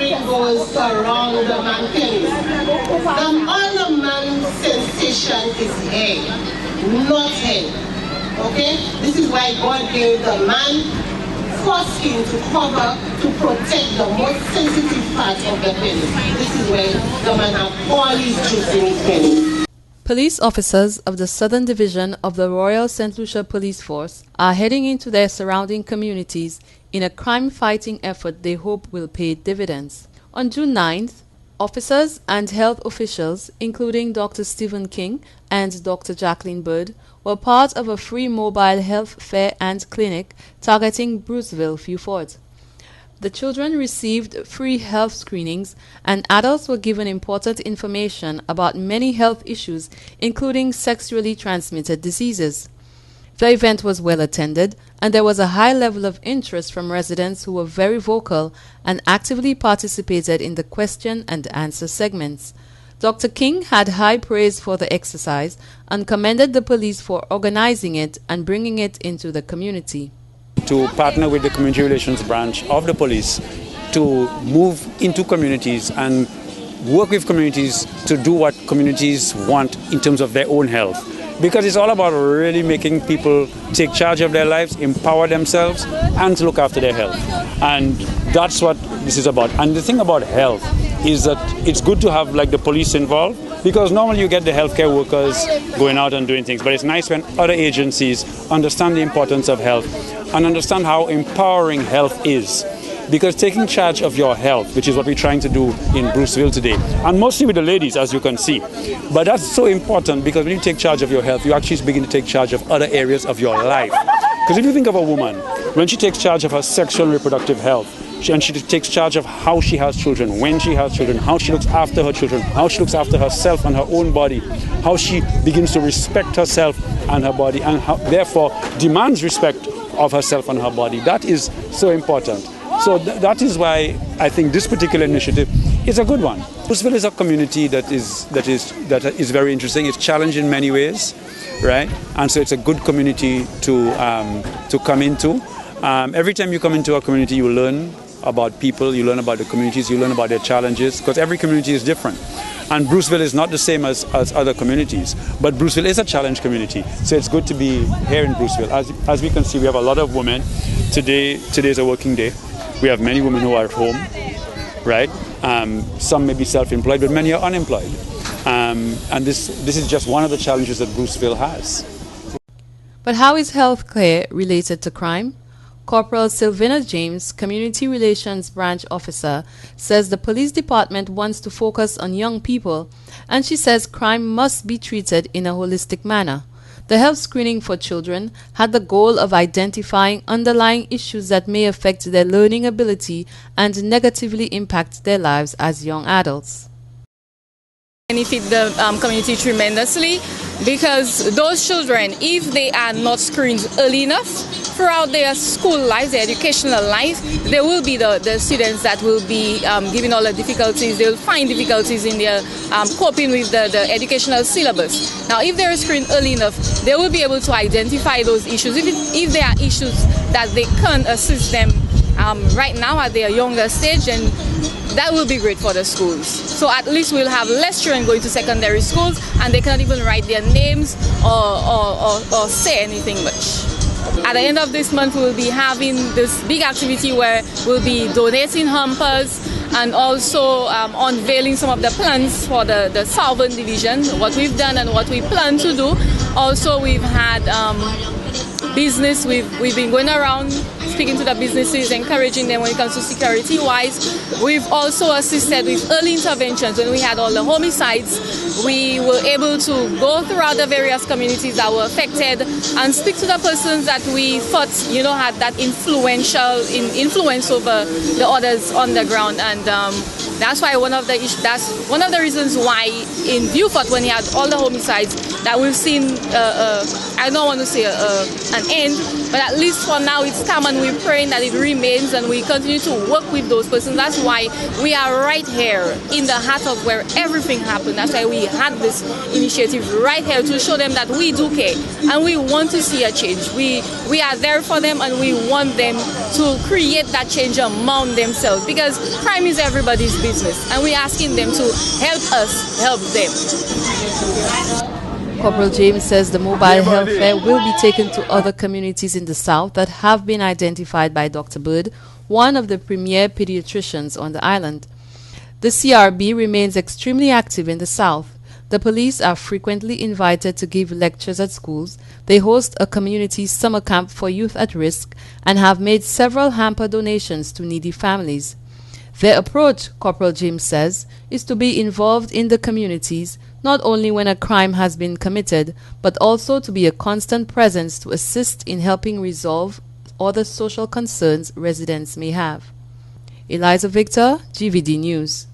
ring goes around the man penis. All the man's sensation is head, not head. Okay? This is why God gave the man foreskin to cover to protect the most sensitive part of the penis. This is why the man has all his juice in his penis. Police officers of the Southern Division of the Royal St. Lucia Police Force are heading into their surrounding communities in a crime-fighting effort they hope will pay dividends. On June 9th, officers and health officials, including Dr. Stephen King and Dr. Jaqueline Bird, were part of a free mobile health fair and clinic targeting Bruceville, Vieux Fort. The children received free health screenings and adults were given important information about many health issues, including sexually transmitted diseases. The event was well attended and there was a high level of interest from residents who were very vocal and actively participated in the question and answer segments. Dr. King had high praise for the exercise and commended the police for organizing it and bringing it into the community. To partner with the community relations branch of the police to move into communities and work with communities to do what communities want in terms of their own health. Because it's all about really making people take charge of their lives, empower themselves, and to look after their health. And that's what this is about. And the thing about health is that it's good to have like the police involved, because normally you get the healthcare workers going out and doing things, but it's nice when other agencies understand the importance of health and understand how empowering health is. Because taking charge of your health, which is what we're trying to do in Bruceville today, and mostly with the ladies, as you can see. But that's so important because when you take charge of your health, you actually begin to take charge of other areas of your life. Because if you think of a woman, when she takes charge of her sexual and reproductive health, and she takes charge of how she has children, when she has children, how she looks after her children, how she looks after herself and her own body, how she begins to respect herself and her body, and how, therefore demands respect of herself and her body. That is so important. So that is why I think this particular initiative is a good one. Bruceville is a community that is very interesting. It's challenged in many ways, right? And so it's a good community to come into. Every time you come into a community, you learn about people, you learn about the communities, you learn about their challenges, because every community is different. And Bruceville is not the same as other communities, but Bruceville is a challenge community. So it's good to be here in Bruceville. As we can see, we have a lot of women. Today is a working day. We have many women who are at home, right? Some may be self-employed, but many are unemployed. And this is just one of the challenges that Bruceville has. But how is healthcare related to crime? Corporal Sylvina James, Community Relations Branch Officer, says the police department wants to focus on young people, and she says crime must be treated in a holistic manner. The health screening for children had the goal of identifying underlying issues that may affect their learning ability and negatively impact their lives as young adults. Benefit the community tremendously, because those children, if they are not screened early enough throughout their school life, their educational life, there will be the students that will be given all the difficulties. They'll find difficulties in their coping with the educational syllabus. Now, if they're screened early enough, they will be able to identify those issues. If there are issues that they can't assist them right now at their younger stage, and that will be great for the schools. So at least we'll have less children going to secondary schools and they cannot even write their names or say anything much. At the end of this month, we'll be having this big activity where we'll be donating hampers and also unveiling some of the plans for the Southern Division, what we've done and what we plan to do. Also, we've had business, we've been going around speaking to the businesses, encouraging them when it comes to security wise. We've also assisted with early interventions. When we had all the homicides, we were able to go throughout the various communities that were affected and speak to the persons that we thought, had that influence over the others on the ground. And that's why one of the reasons why in Vieux Fort, when he had all the homicides, that we've seen, I don't want to say an end, But at least for now it's come, and we're praying that it remains, and we continue to work with those persons. That's why we are right here in the heart of where everything happened. That's why we had this initiative right here, to show them that we do care and we want to see a change. We are there for them, and we want them to create that change among themselves, because crime is everybody's business, and we're asking them to help us help them. Corporal James says the mobile health fair will be taken to other communities in the South that have been identified by Dr. Bird, one of the premier pediatricians on the island. The CRB remains extremely active in the South. The police are frequently invited to give lectures at schools. They host a community summer camp for youth at risk and have made several hamper donations to needy families. Their approach, Corporal James says, is to be involved in the communities, not only when a crime has been committed, but also to be a constant presence to assist in helping resolve other social concerns residents may have. ELIZA Victor, GVD News.